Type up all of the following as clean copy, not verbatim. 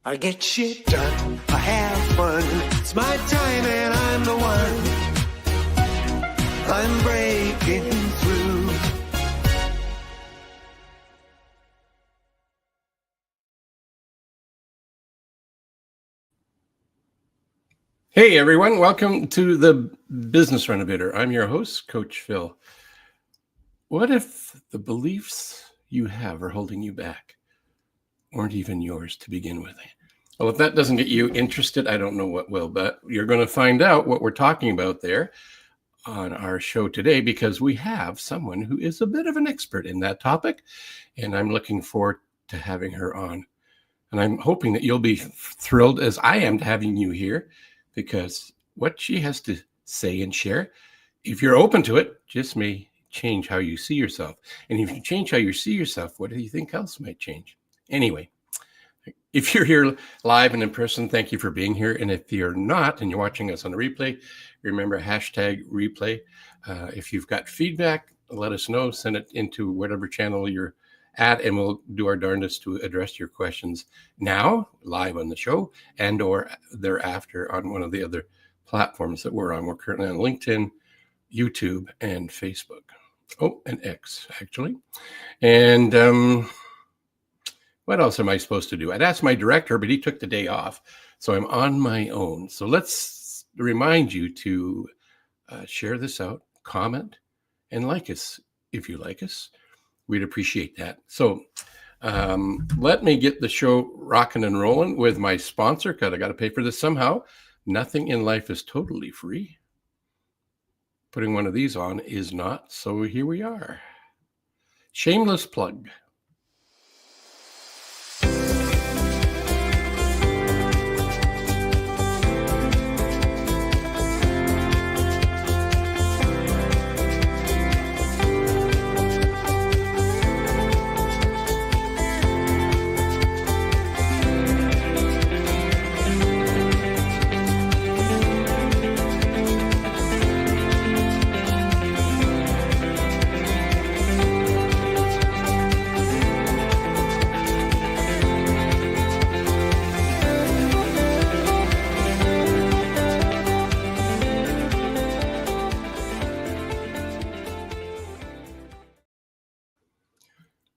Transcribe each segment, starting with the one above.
I get shit done, I have fun. It's my time and I'm the one. I'm breaking through. Hey everyone, welcome to the Business Renovator. I'm your host, Coach Phil. What if the beliefs you have are holding you back weren't even yours to begin with? Well, if that doesn't get you interested, I don't know what will, but you're going to find out what we're talking about there on our show today, because we have someone who is a bit of an expert in that topic, and I'm looking forward to having her on. And I'm hoping that you'll be thrilled as I am to having you here, because what she has to say and share, if you're open to it, just may change how you see yourself. And if you change how you see yourself, what do you think else might change? Anyway, if you're here live and in person, thank you for being here. And if you're not and you're watching us on a replay, remember #replay. If you've got feedback, let us know. Send it into whatever channel you're at, and we'll do our darndest to address your questions now, live on the show, and or thereafter on one of the other platforms that we're on. We're currently on LinkedIn, YouTube, and Facebook. Oh, and X, actually. And what else am I supposed to do? I'd asked my director, but he took the day off, so I'm on my own. So let's remind you to share this out, comment, and like us if you like us. We'd appreciate that. So let me get the show rocking and rolling with my sponsor, because I got to pay for this somehow. Nothing in life is totally free. Putting one of these on is not, so here we are. Shameless plug.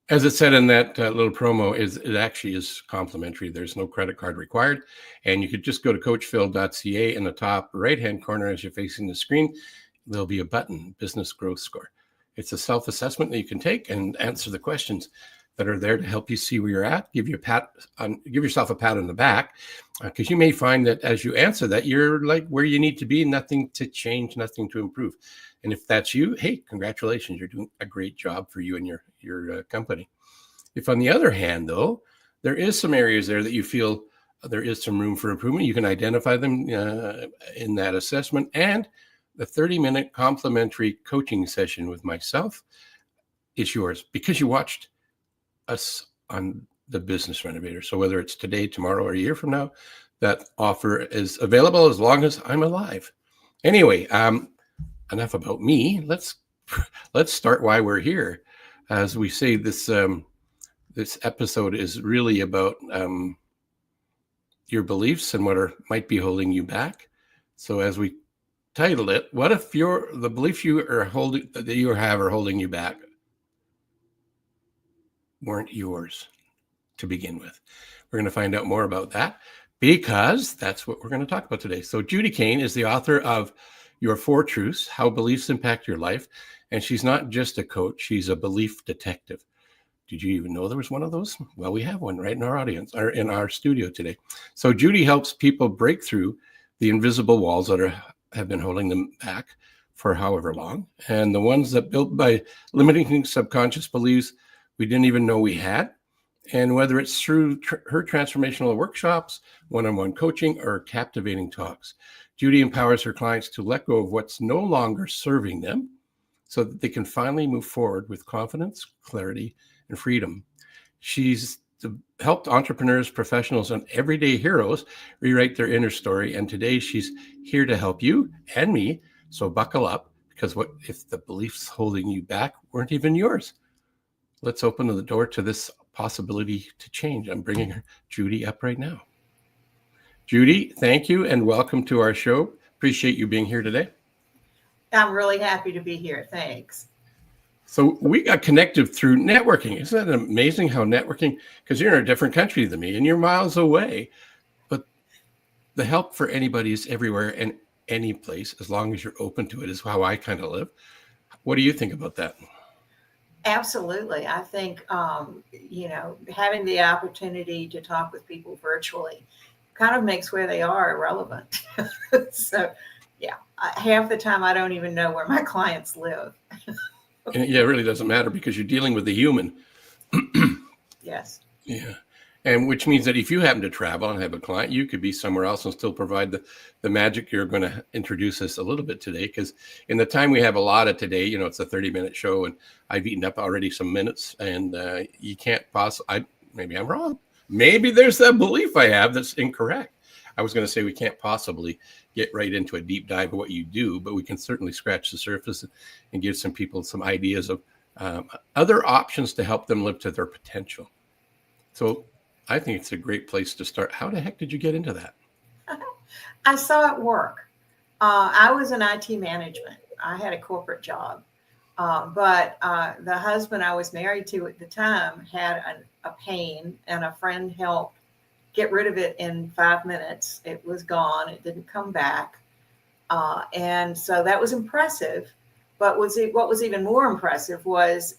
As it said in that little promo, it actually is complimentary. There's no credit card required. And you could just go to coachphil.ca. In the top right-hand corner, as you're facing the screen, there'll be a button, Business Growth Score. It's a self-assessment that you can take and answer the questions that are there to help you see where you're at, give yourself a pat on the back, because you may find that as you answer that, you're like where you need to be, nothing to change, nothing to improve. And if that's you, hey, congratulations, you're doing a great job for you and your company. If on the other hand, though, there is some areas there that you feel there is some room for improvement, you can identify them in that assessment. And the 30-minute complimentary coaching session with myself is yours, because you watched us on the Business Renovator. So whether it's today, tomorrow, or a year from now, that offer is available as long as I'm alive. Anyway, enough about me. Let's start why we're here. As we say, this episode is really about your beliefs and what might be holding you back. So as we titled it, what if the beliefs you have are holding you back weren't yours to begin with? We're going to find out more about that, because that's what we're going to talk about today. So Judy Kane is the author of Your 4 Truths, How Beliefs Impact Your Life. And she's not just a coach, she's a belief detective. Did you even know there was one of those? Well, we have one right in our audience, or in our studio today. So Judy helps people break through the invisible walls that have been holding them back for however long, and the ones that built by limiting subconscious beliefs we didn't even know we had. And whether it's through her transformational workshops, one-on-one coaching, or captivating talks, Judy empowers her clients to let go of what's no longer serving them so that they can finally move forward with confidence, clarity, and freedom. She's helped entrepreneurs, professionals, and everyday heroes rewrite their inner story. And today she's here to help you and me. So buckle up, because what if the beliefs holding you back weren't even yours? Let's open the door to this possibility to change. I'm bringing Judy up right now. Judy, thank you and welcome to our show. Appreciate you being here today. I'm really happy to be here. Thanks. So we got connected through networking. Isn't that amazing how networking, because you're in a different country than me and you're miles away, but the help for anybody is everywhere and any place, as long as you're open to it, is how I kind of live. What do you think about that? Absolutely. I think, having the opportunity to talk with people virtually kind of makes where they are irrelevant. So, yeah, half the time I don't even know where my clients live. And yeah, it really doesn't matter because you're dealing with the human. Yes. Yeah. And which means that if you happen to travel and have a client, you could be somewhere else and still provide the magic you're going to introduce us a little bit today. Because in the time we have allotted today, it's a 30-minute show and I've eaten up already some minutes and you can't possibly, maybe I'm wrong. Maybe there's that belief I have that's incorrect. I was going to say we can't possibly get right into a deep dive of what you do, but we can certainly scratch the surface and give some people some ideas of other options to help them live to their potential. So I think it's a great place to start. How the heck did you get into that? I saw it work. I was in IT management. I had a corporate job. But the husband I was married to at the time had a pain, and a friend helped get rid of it in 5 minutes. It was gone. It didn't come back. And so that was impressive. But what was even more impressive was,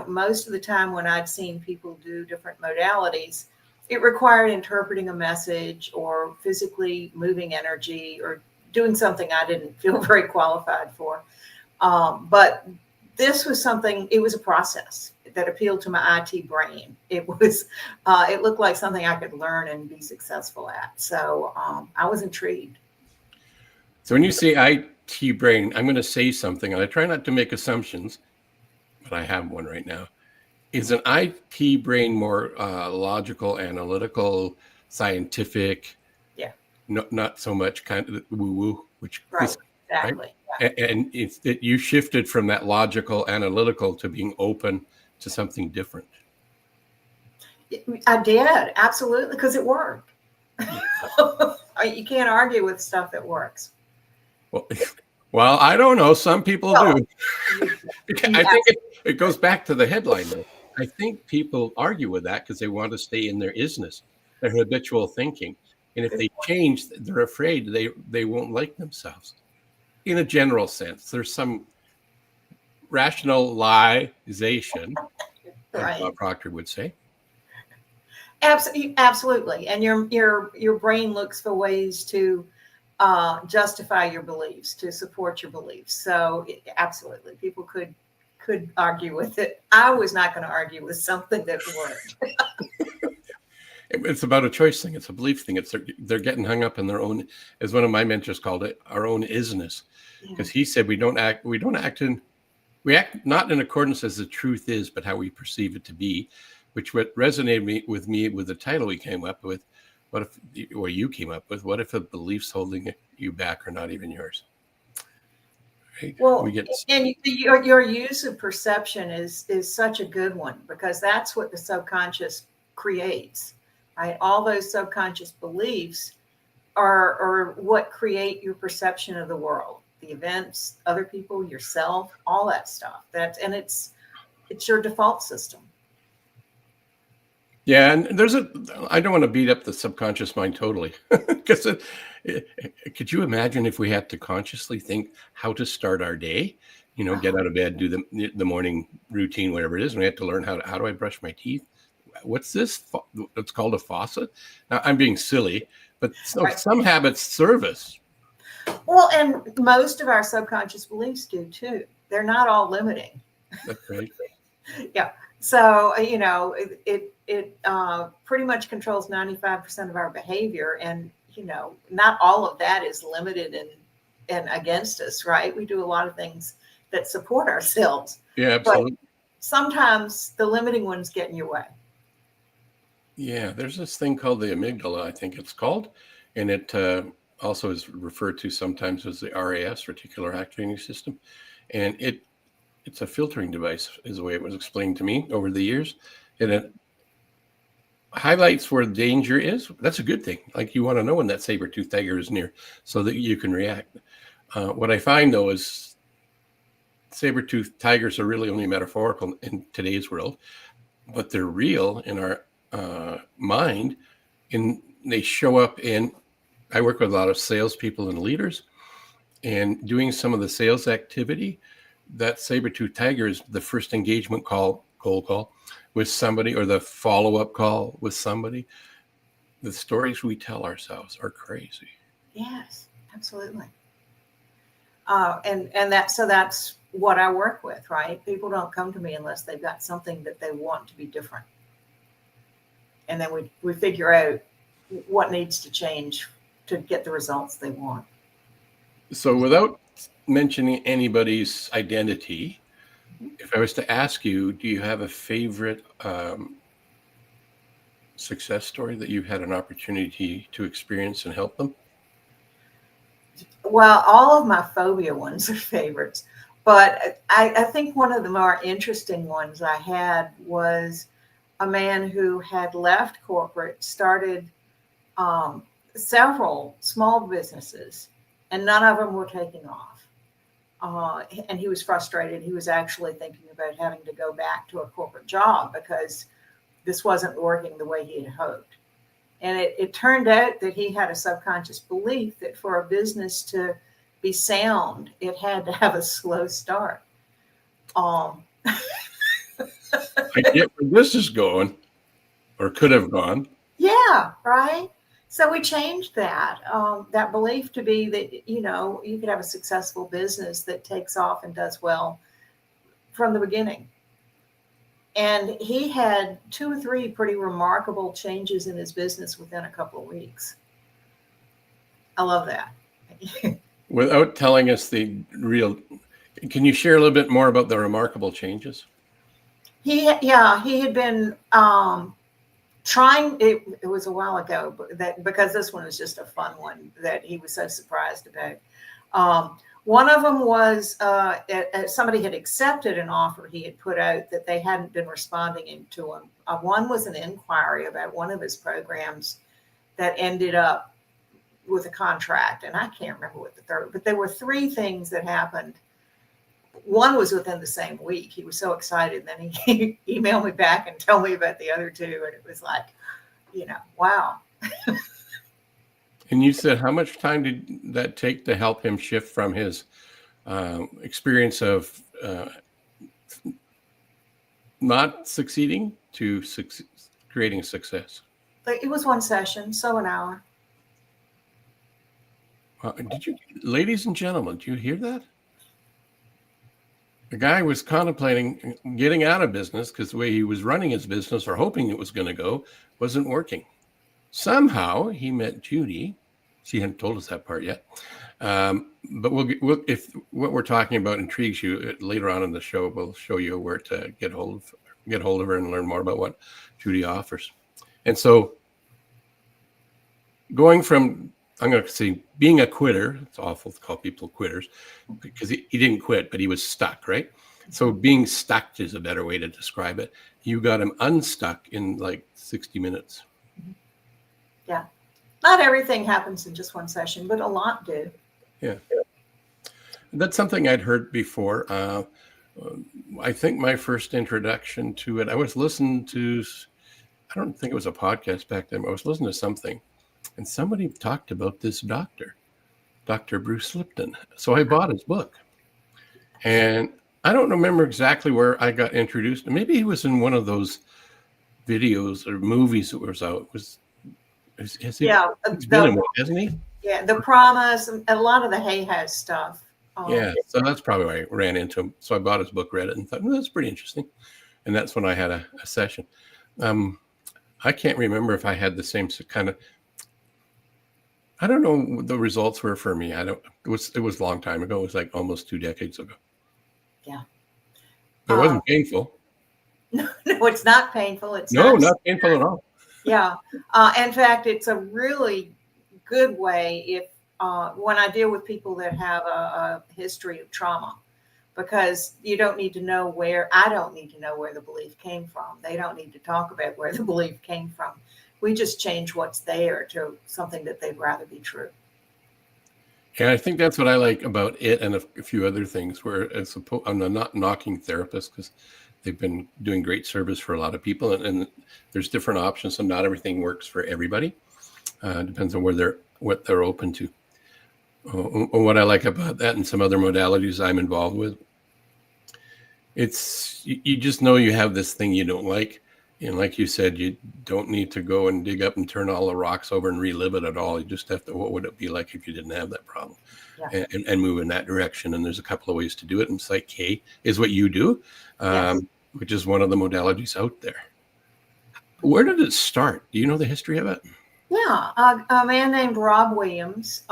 most of the time when I'd seen people do different modalities, it required interpreting a message or physically moving energy or doing something I didn't feel very qualified for. But this was it was a process that appealed to my IT brain. It looked like something I could learn and be successful at. So I was intrigued. So when you say IT brain, I'm going to say something, and I try not to make assumptions, but I have one right now. Is an IT brain more logical, analytical, scientific? Yeah. Not so much kind of woo-woo, which Right. is, Exactly. right? Yeah. And you shifted from that logical, analytical to being open to something different. I did. Absolutely. Because it worked. You can't argue with stuff that works. Well, I don't know. Some people do. I Yeah. think it goes back to the headline, though. I think people argue with that because they want to stay in their isness, their habitual thinking. And if they change, they're afraid they won't like themselves. In a general sense, there's some rationalization, as Right. Bob Proctor would say. Absolutely. And your brain looks for ways to justify your beliefs, to support your beliefs. So absolutely, people could argue with it. I was not going to argue with something that worked. It's about a choice thing. It's a belief thing. They're getting hung up in their own, as one of my mentors called it, our own isness. Because he said we act not in accordance as the truth is, but how we perceive it to be, which what resonated with me with the title we came up with. What if the beliefs holding you back are not even yours? Right? Well, and your use of perception is such a good one, because that's what the subconscious creates, right? All those subconscious beliefs are what create your perception of the world, the events, other people, yourself, all that stuff. It's your default system. Yeah, and I don't want to beat up the subconscious mind totally, because could you imagine if we had to consciously think how to start our day? Get out of bed, do the morning routine, whatever it is, and we have to learn how do I brush my teeth? What's this? It's called a faucet. Now, I'm being silly, but some habits serve us. Well, and most of our subconscious beliefs do too. They're not all limiting. That's right. Yeah. So, it pretty much controls 95% of our behavior. And, not all of that is limited and against us, right? We do a lot of things that support ourselves. Yeah, absolutely. But sometimes the limiting ones get in your way. Yeah, there's this thing called the amygdala, I think it's called. And it also is referred to sometimes as the RAS, reticular activating system. And it's a filtering device, is the way it was explained to me over the years. And highlights where danger is. That's a good thing. Like, you want to know when that saber-toothed tiger is near so that you can react. What I find, though, is saber-toothed tigers are really only metaphorical in today's world, but they're real in our mind. And they show up in, I work with a lot of salespeople and leaders, and doing some of the sales activity, that saber-tooth tiger is the first engagement call, cold call with somebody, or the follow-up call with somebody. The stories we tell ourselves are crazy. Yes, absolutely. And that's what I work with, right? People don't come to me unless they've got something that they want to be different. And then we figure out what needs to change to get the results they want. So without mentioning anybody's identity, if I was to ask you, do you have a favorite success story that you've had an opportunity to experience and help them? Well, all of my phobia ones are favorites, but I think one of the more interesting ones I had was a man who had left corporate, started several small businesses, and none of them were taking off. And he was frustrated. He was actually thinking about having to go back to a corporate job because this wasn't working the way he had hoped. And it turned out that he had a subconscious belief that for a business to be sound, it had to have a slow start. I get where this is going, or could have gone. Yeah, right. So we changed that belief to be that, you could have a successful business that takes off and does well from the beginning. And he had 2 or 3 pretty remarkable changes in his business within a couple of weeks. I love that. Without telling us the real, can you share a little bit more about the remarkable changes? He had been trying. It was a while ago, because this one was just a fun one that he was so surprised about. One of them was somebody had accepted an offer he had put out that they hadn't been responding to him. One was an inquiry about one of his programs that ended up with a contract, and I can't remember what the third, but there were 3 things that happened. One was within the same week. He was so excited. Then he emailed me back and told me about the other 2, and it was like, wow. And you said, how much time did that take to help him shift from his experience of not succeeding to creating success? It was one session, so an hour. Did you, ladies and gentlemen, do you hear that? The guy was contemplating getting out of business because the way he was running his business, or hoping it was going to go, wasn't working. Somehow he met Judy. She hadn't told us that part yet. But we'll, if what we're talking about intrigues you, later on in the show, we'll show you where to get hold of her and learn more about what Judy offers. And so, going from, I'm going to say, being a quitter, it's awful to call people quitters because he didn't quit, but he was stuck, right? So being stuck is a better way to describe it. You got him unstuck in like 60 minutes. Yeah. Not everything happens in just one session, but a lot do. Yeah. That's something I'd heard before. I think my first introduction to it, I was listening to, I don't think it was a podcast back then, but I was listening to something, and somebody talked about this doctor, Dr. Bruce Lipton. So I bought his book. And I don't remember exactly where I got introduced. Maybe he was in one of those videos or movies that was out. He's been in one, hasn't he? Yeah, The Promise, and a lot of the Hay House stuff. Yeah, so that's probably why I ran into him. So I bought his book, read it, and thought, that's pretty interesting. And that's when I had a session. I can't remember if I had the same kind of, I don't know what the results were for me. It was a long time ago. It was like almost 2 decades ago. Yeah. But it wasn't painful. No, it's not painful. It's not painful at all. Yeah. In fact, it's a really good way if when I deal with people that have a history of trauma, because you don't need to know I don't need to know where the belief came from. They don't need to talk about where the belief came from. We just change what's there to something that they'd rather be true. Yeah, I think that's what I like about it, and a few other things. Where I'm not knocking therapists, because they've been doing great service for a lot of people, and there's different options, and not everything works for everybody. Depends on what they're open to. What I like about that and some other modalities I'm involved with, it's you just know you have this thing you don't like, and like you said, you don't need to go and dig up and turn all the rocks over and relive it at all. You just have to, what would it be like if you didn't have that problem? Yeah. And move in that direction. And there's a couple of ways to do it, and Psych K is what you do, Yes. which is one of the modalities out there. Where did it start? Do you know the history of it? Yeah, a man named Rob Williams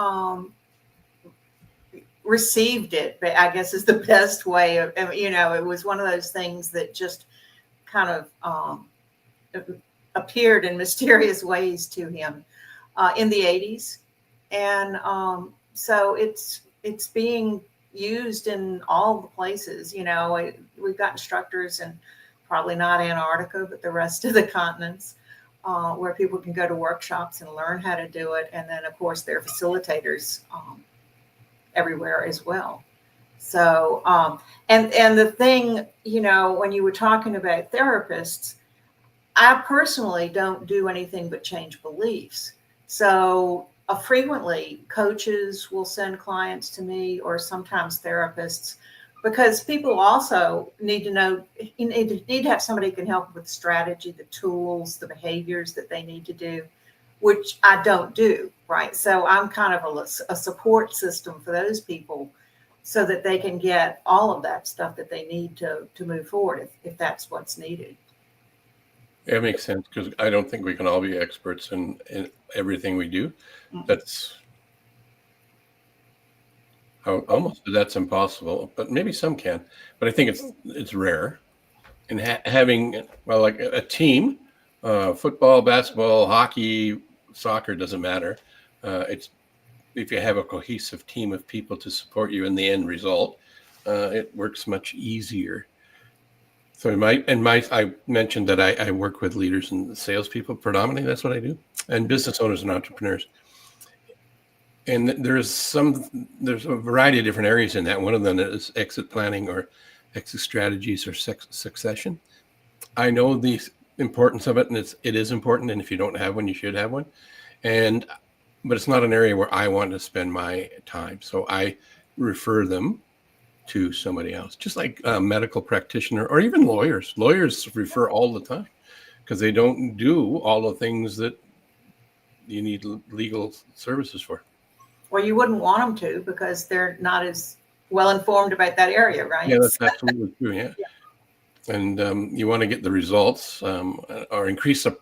received it, but I guess is the best way of, it was one of those things that just kind of appeared in mysterious ways to him in the 80s. And so it's being used in all the places. We've got instructors in probably not Antarctica, but the rest of the continents, where people can go to workshops and learn how to do it. And then, of course, there are facilitators everywhere as well. So, and the thing, when you were talking about therapists, I personally don't do anything but change beliefs. So frequently coaches will send clients to me, or sometimes therapists, because people also need to know, you need to have somebody who can help with the strategy, the tools, the behaviors that they need to do, which I don't do, right? So I'm kind of a support system for those people, so that they can get all of that stuff that they need to move forward if that's what's needed. It makes sense, because I don't think we can all be experts in everything we do. That's that's impossible, but maybe some can. But I think it's rare. And having, well, like a team, football, basketball, hockey, soccer, doesn't matter. It's if you have a cohesive team of people to support you in the end result, it works much easier. So I mentioned that I work with leaders and salespeople predominantly. That's what I do, and business owners and entrepreneurs. And there's a variety of different areas in that. One of them is exit planning, or exit strategies, or succession. I know the importance of it, and it is important. And if you don't have one, you should have one. But it's not an area where I want to spend my time. So I refer them to somebody else, just like a medical practitioner, or even lawyers. Lawyers refer all the time, because they don't do all the things that you need legal services for. Well, you wouldn't want them to, because they're not as well informed about that area, right? Yeah, that's absolutely true. Yeah. And you want to get the results, or increase the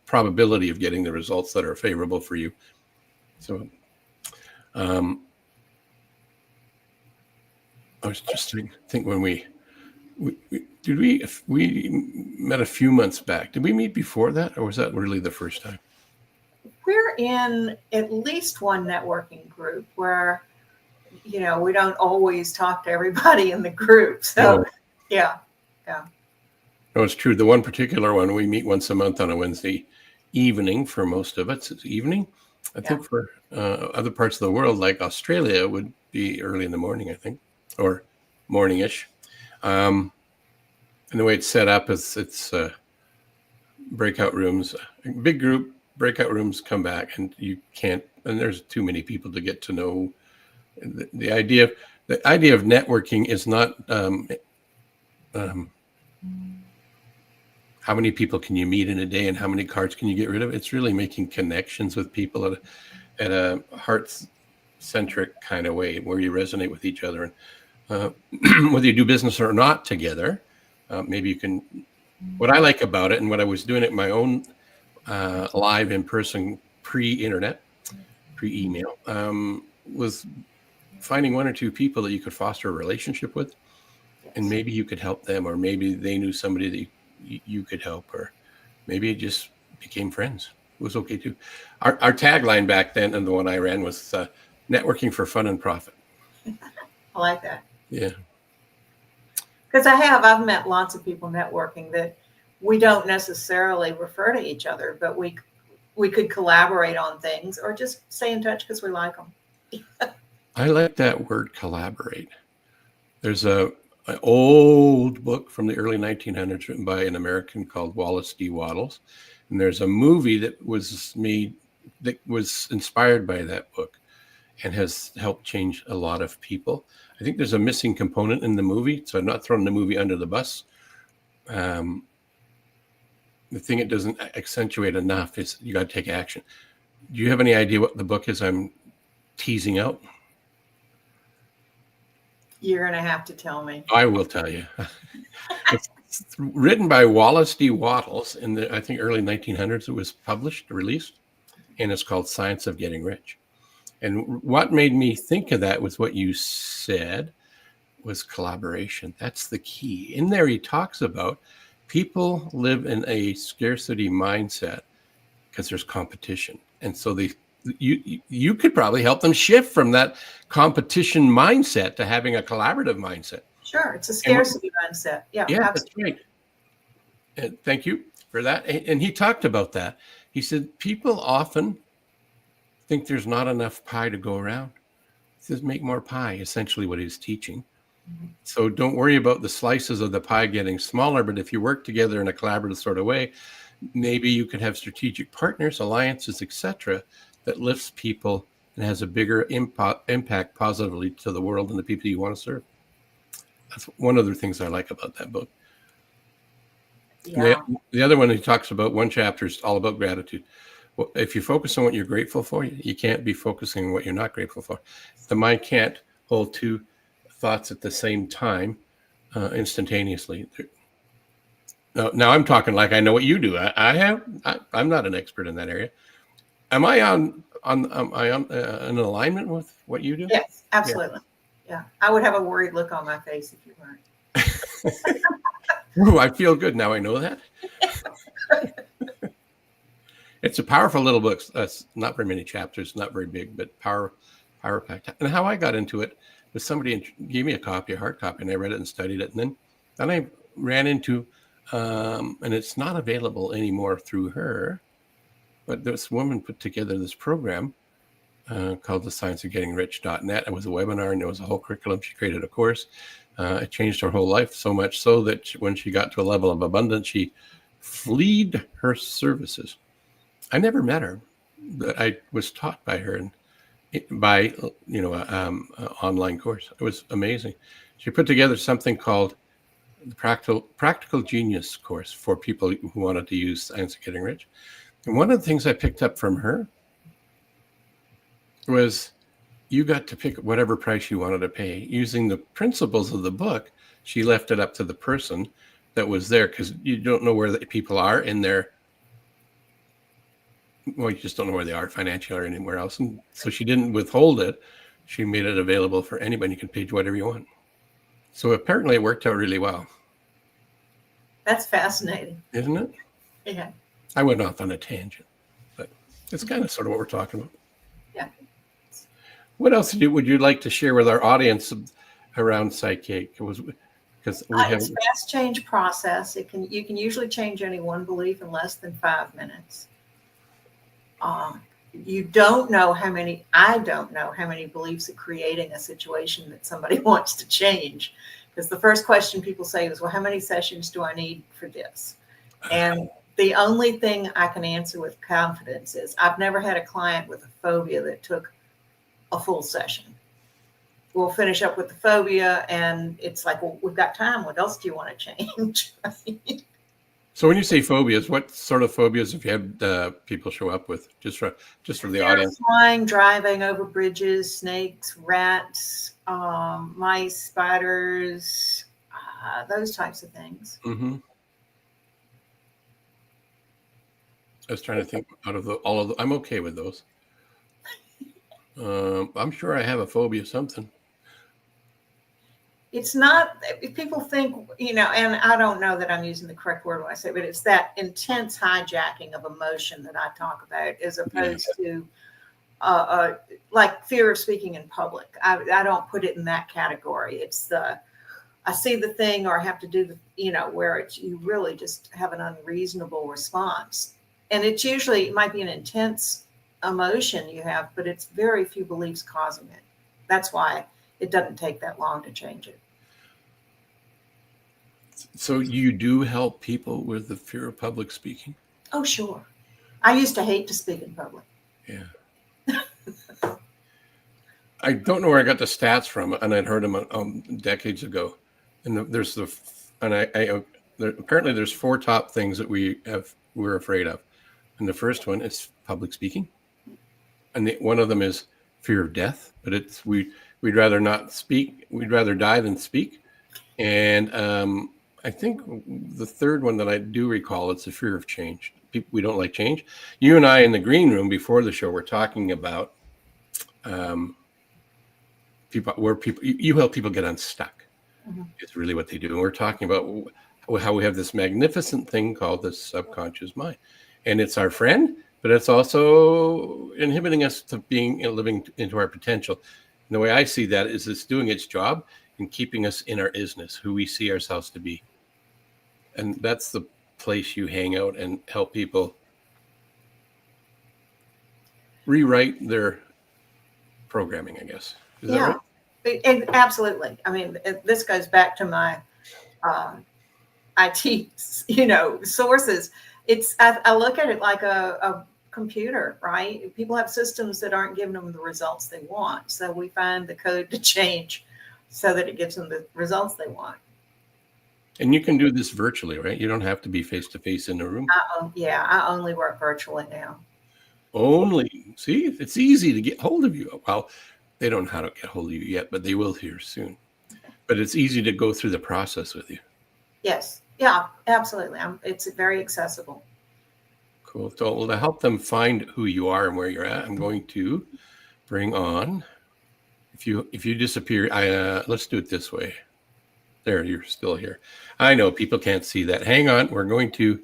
probability of getting the results that are favorable for you. So I was just think when we met a few months back. Did we meet before that, or was that really the first time? We're in at least one networking group where, we don't always talk to everybody in the group. So, No. Yeah. No, it's true. The one particular one, we meet once a month on a Wednesday evening. For most of it's evening. I think for other parts of the world, like Australia, it would be early in the morning, I think, or morning-ish. And the way it's set up is it's breakout rooms, big group, breakout rooms, come back, and and there's too many people to get to know. The idea of networking is not how many people can you meet in a day and how many cards can you get rid of. It's really making connections with people at a heart-centric kind of way, where you resonate with each other. And whether you do business or not together, maybe you can. What I like about it, and what I was doing at my own live in person, pre-internet, pre-email, was finding one or two people that you could foster a relationship with, and maybe you could help them, or maybe they knew somebody that you could help, or maybe it just became friends. It was okay too. Our tagline back then, and the one I ran, was networking for fun and profit. I like that. Yeah. Because I've met lots of people networking that we don't necessarily refer to each other, but we could collaborate on things or just stay in touch because we like them. I like that word, collaborate. There's an old book from the early 1900s written by an American called Wallace D. Wattles. And there's a movie that was made that was inspired by that book and has helped change a lot of people. I think there's a missing component in the movie, so I'm not throwing the movie under the bus. The thing it doesn't accentuate enough is you got to take action. Do you have any idea what the book is I'm teasing out? You're going to have to tell me. I will tell you. It's written by Wallace D. Wattles in the, I think, early 1900s. It was published, released, and it's called Science of Getting Rich. And what made me think of that was what you said was collaboration. That's the key. In there, he talks about people live in a scarcity mindset because there's competition. And so you could probably help them shift from that competition mindset to having a collaborative mindset. Sure. It's a scarcity mindset. Yeah, that's right. And thank you for that. And he talked about that. He said, people often think there's not enough pie to go around. He says, make more pie, essentially what he's teaching. Mm-hmm. So don't worry about the slices of the pie getting smaller, but if you work together in a collaborative sort of way, maybe you could have strategic partners, alliances, etc., that lifts people and has a bigger impact positively to the world and the people you want to serve. That's one of the things I like about that book. Yeah. The other one he talks about, one chapter is all about gratitude. Well, if you focus on what you're grateful for, you can't be focusing on what you're not grateful for. The mind can't hold two thoughts at the same time instantaneously. Now I'm talking like I know what you do. I'm not an expert in that area. Am I on an alignment with what you do? Yes, absolutely. Yeah. I would have a worried look on my face if you weren't. Ooh, I feel good now. I know that. It's a powerful little book. That's not very many chapters, not very big, but power packed. And how I got into it was somebody gave me a hard copy, and I read it and studied it. And then I ran into, and it's not available anymore through her, but this woman put together this program called the Science of Getting Rich.net. It was a webinar and there was a whole curriculum. She created a course. It changed her whole life so much so that when she got to a level of abundance, she fled her services. I never met her, but I was taught by her and by an online course. It was amazing. She put together something called the Practical Genius course for people who wanted to use Science of Getting Rich. And one of the things I picked up from her was you got to pick whatever price you wanted to pay. Using the principles of the book, she left it up to the person that was there because you don't know where the people are in their, well, you just don't know where they are financially or anywhere else. And so she didn't withhold it. She made it available for anybody. You can pay whatever you want. So apparently it worked out really well. That's fascinating. Isn't it? Yeah. I went off on a tangent, but it's kind of sort of what we're talking about. Yeah. What else would you like to share with our audience around Psychic? Because we have it's a fast change process. You can usually change any one belief in less than 5 minutes. I don't know how many beliefs are creating a situation that somebody wants to change. Because the first question people say is, well, how many sessions do I need for this? And the only thing I can answer with confidence is I've never had a client with a phobia that took a full session. We'll finish up with the phobia and it's like, well, we've got time. What else do you want to change? So when you say phobias, what sort of phobias have you had people show up with? Just for the audience. Flying, driving over bridges, snakes, rats, mice, spiders, those types of things. Mm-hmm. I was trying to think out of all of them. I'm okay with those. I'm sure I have a phobia of something. It's not, people think, and I don't know that I'm using the correct word when I say, but it's that intense hijacking of emotion that I talk about as opposed to like fear of speaking in public. I don't put it in that category. It's the, I see the thing or I have to do the, where you really just have an unreasonable response. And it's usually, it might be an intense emotion you have, but it's very few beliefs causing it. That's why it doesn't take that long to change it. So you do help people with the fear of public speaking? Oh, sure. I used to hate to speak in public. Yeah. I don't know where I got the stats from, and I'd heard them decades ago. And apparently there's 4 top things that we're afraid of. And the first one is public speaking. And one of them is fear of death, but we'd rather not speak. We'd rather die than speak. And I think the third one that I do recall, it's the fear of change. We don't like change. You and I in the green room before the show were talking about you help people get unstuck. Mm-hmm. It's really what they do. And we're talking about how we have this magnificent thing called the subconscious mind. And it's our friend, but it's also inhibiting us to living into our potential. And the way I see that is it's doing its job and keeping us in our isness, who we see ourselves to be. And that's the place you hang out and help people rewrite their programming, I guess. Is that right? Absolutely. I mean, this goes back to my IT, sources. I look at it like a computer, right? People have systems that aren't giving them the results they want. So we find the code to change so that it gives them the results they want. And you can do this virtually, right? You don't have to be face-to-face in a room. I only work virtually now. See, it's easy to get hold of you. Well, they don't know how to get hold of you yet, but they will here soon. But it's easy to go through the process with you. Yes. Yeah, absolutely. It's very accessible. Cool. So to help them find who you are and where you're at, I'm going to bring on, if you disappear, let's do it this way. There, you're still here. I know people can't see that. Hang on. We're going to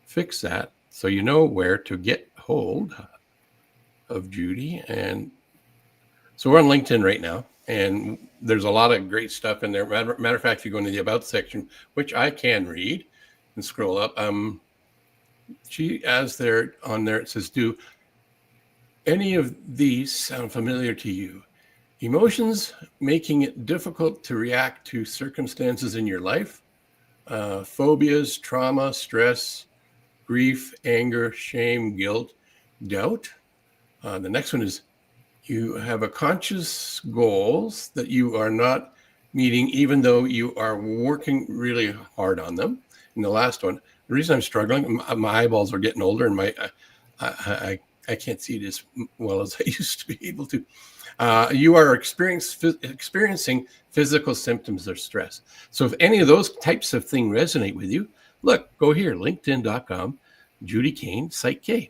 fix that so you know where to get hold of Judy. And so we're on LinkedIn right now, and there's a lot of great stuff in there. Matter of fact, if you go into the About section, which I can read and scroll up, she has there on there, it says, do any of these sound familiar to you? Emotions making it difficult to react to circumstances in your life, phobias, trauma, stress, grief, anger, shame, guilt, doubt. The next one is you have a conscious goals that you are not meeting, even though you are working really hard on them. And the last one, the reason I'm struggling, my eyeballs are getting older, and I can't see it as well as I used to be able to. You are experiencing physical symptoms of stress. So if any of those types of things resonate with you, look, go here, linkedin.com, Judy Kane, Site K.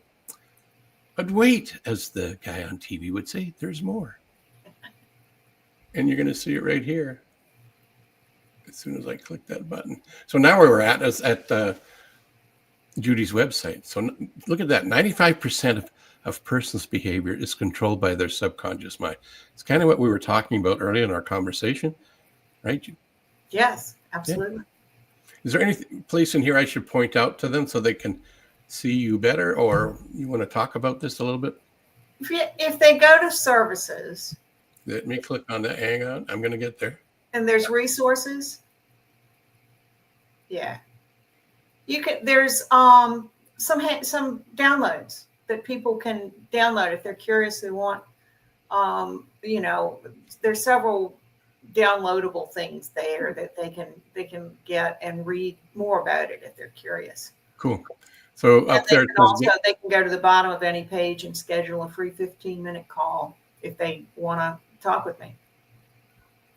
But wait, as the guy on TV would say, there's more. And you're going to see it right here as soon as I click that button. So now where we're at is at Judy's website. So look at that, 95% of person's behavior is controlled by their subconscious mind. It's kind of what we were talking about earlier in our conversation, right? Yes, absolutely. Yeah. Is there any place in here I should point out to them so they can see you better, or you want to talk about this a little bit? If they go to services. Let me click on that. Hang on. I'm going to get there. And there's resources. Yeah. There's some downloads that people can download if they're curious. They want, there's several downloadable things there that they can get and read more about it if they're curious. Cool. So up there, they can go to the bottom of any page and schedule a free 15-minute call if they want to talk with me.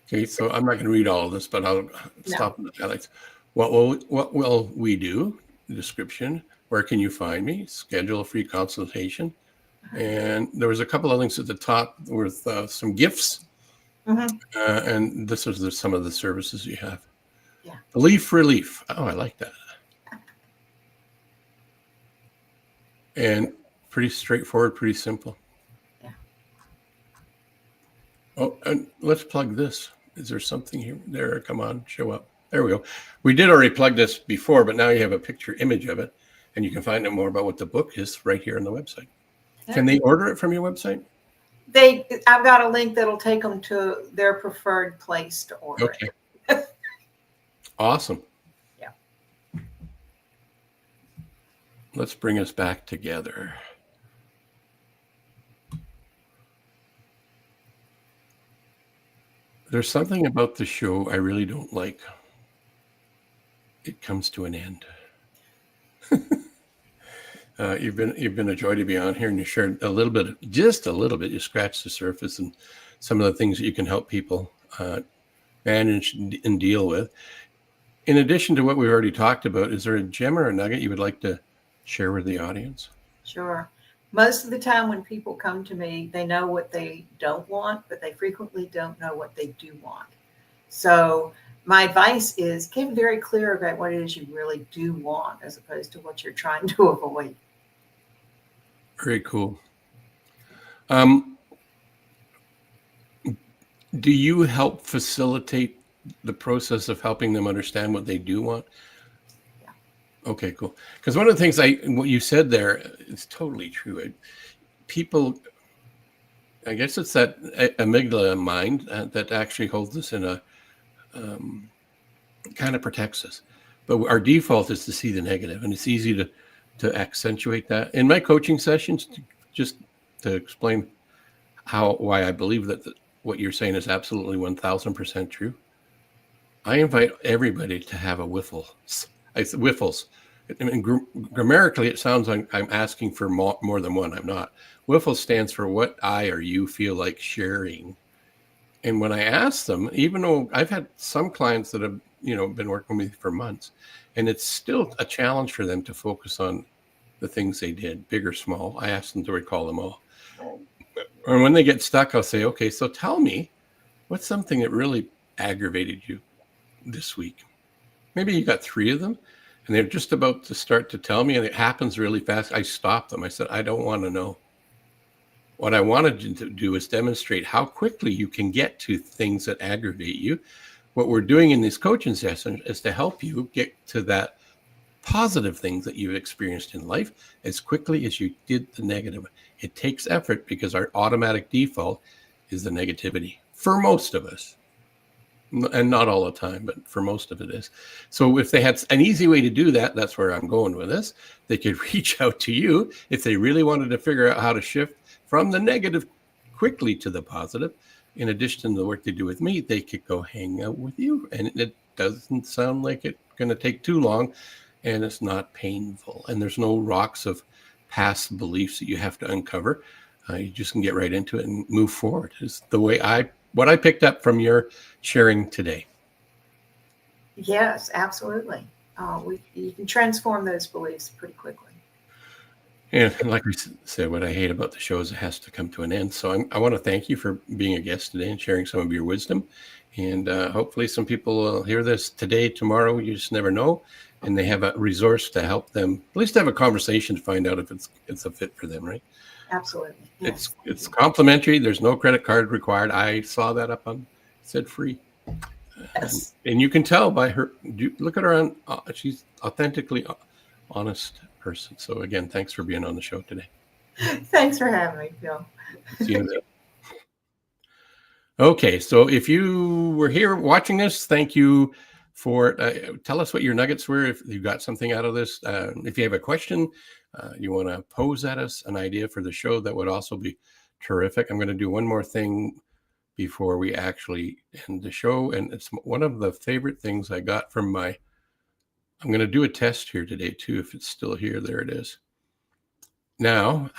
Okay, so I'm not going to read all of this, but I'll stop at Alex. What will we do? The description. Where can you find me? Schedule a free consultation. And there was a couple of links at the top with some gifts. Mm-hmm. And this is some of the services you have. Yeah. Belief relief. Oh, I like that. And pretty straightforward, pretty simple. Yeah. Oh, and let's plug this. Is there something here? There, come on, show up. There we go. We did already plug this before, but now you have a picture image of it, and you can find out more about what the book is right here on the website. Can they order it from your website? I've got a link that'll take them to their preferred place to order Okay. it. Awesome. Yeah. Let's bring us back together. There's something about the show I really don't like. It comes to an end. You've been a joy to be on here, and you shared a little bit, just a little bit. You scratched the surface and some of the things that you can help people manage and deal with. In addition to what we've already talked about, is there a gem or a nugget you would like to share with the audience? Sure. Most of the time when people come to me, they know what they don't want, but they frequently don't know what they do want. So my advice is get very clear about what it is you really do want as opposed to what you're trying to avoid. Very cool. Do you help facilitate the process of helping them understand what they do want? Okay, cool. Because one of the things what you said there is totally true. People, I guess it's that amygdala mind that actually holds us in a kind of protects us. But our default is to see the negative, and it's easy to accentuate that. In my coaching sessions, just to explain why I believe that what you're saying is absolutely 1000% true, I invite everybody to have a whiffles. I mean, grammatically, it sounds like I'm asking for more than one. I'm not. Whiffles stands for what I or you feel like sharing. And when I ask them, even though I've had some clients that have been working with me for months, and it's still a challenge for them to focus on the things they did, big or small. I ask them to recall them all. And when they get stuck, I'll say, okay, so tell me, what's something that really aggravated you this week? Maybe you got 3 of them, and they're just about to start to tell me, and it happens really fast. I stop them. I said, I don't want to know. What I wanted to do is demonstrate how quickly you can get to things that aggravate you. What we're doing in this coaching session is to help you get to that positive things that you've experienced in life as quickly as you did the negative. It takes effort because our automatic default is the negativity for most of us. And not all the time, but for most of it is. So if they had an easy way to do that, that's where I'm going with this. They could reach out to you if they really wanted to figure out how to shift from the negative quickly to the positive. In addition to the work they do with me, they could go hang out with you. And it doesn't sound like it's going to take too long, and it's not painful. And there's no rocks of past beliefs that you have to uncover. You just can get right into it and move forward. Is the way what I picked up from your sharing today. Yes, absolutely. You can transform those beliefs pretty quickly. And like we said, what I hate about the show is it has to come to an end. So I want to thank you for being a guest today and sharing some of your wisdom. And hopefully some people will hear this today, tomorrow, you just never know. And they have a resource to help them at least have a conversation to find out if it's a fit for them, right? Absolutely. Yes. It's complimentary. There's no credit card required. I saw that up on, said free. Yes. And you can tell by her, look at her she's authentically honest person. So again, thanks for being on the show today. Thanks for having me, Phil. See you then. Okay, so if you were here watching this, thank you for tell us what your nuggets were. If you got something out of this, if you have a question, you want to pose at us an idea for the show, that would also be terrific. I'm going to do one more thing before we actually end the show, and it's one of the favorite things I got from I'm going to do a test here today too. If it's still here, there it is. Now,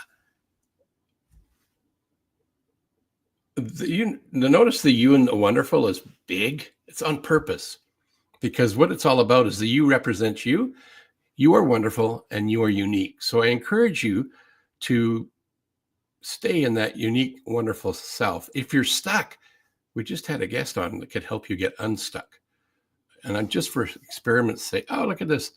notice the you and the wonderful is big. It's on purpose, because what it's all about is the you represents you. You are wonderful and you are unique. So I encourage you to stay in that unique, wonderful self. If you're stuck, we just had a guest on that could help you get unstuck. And I'm just for experiment's sake. Oh, look at this.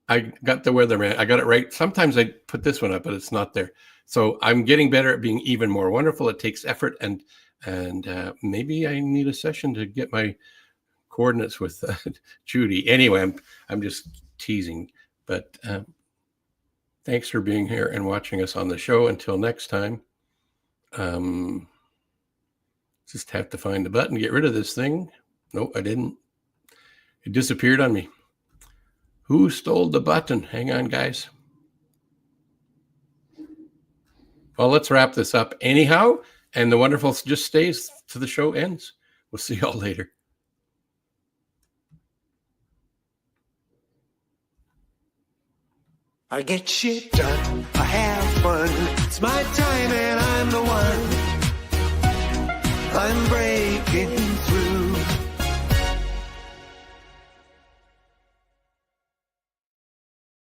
I got the weatherman. I got it right. Sometimes I put this one up, but it's not there. So I'm getting better at being even more wonderful. It takes effort and And maybe I need a session to get my coordinates with Judy. Anyway, I'm just teasing. But thanks for being here and watching us on the show. Until next time, just have to find the button, get rid of this thing. Nope, I didn't. It disappeared on me. Who stole the button? Hang on, guys. Well, let's wrap this up anyhow. And the wonderful just stays till the show ends. We'll see y'all later. I get shit done, I have fun. It's my time and I'm the one. I'm breaking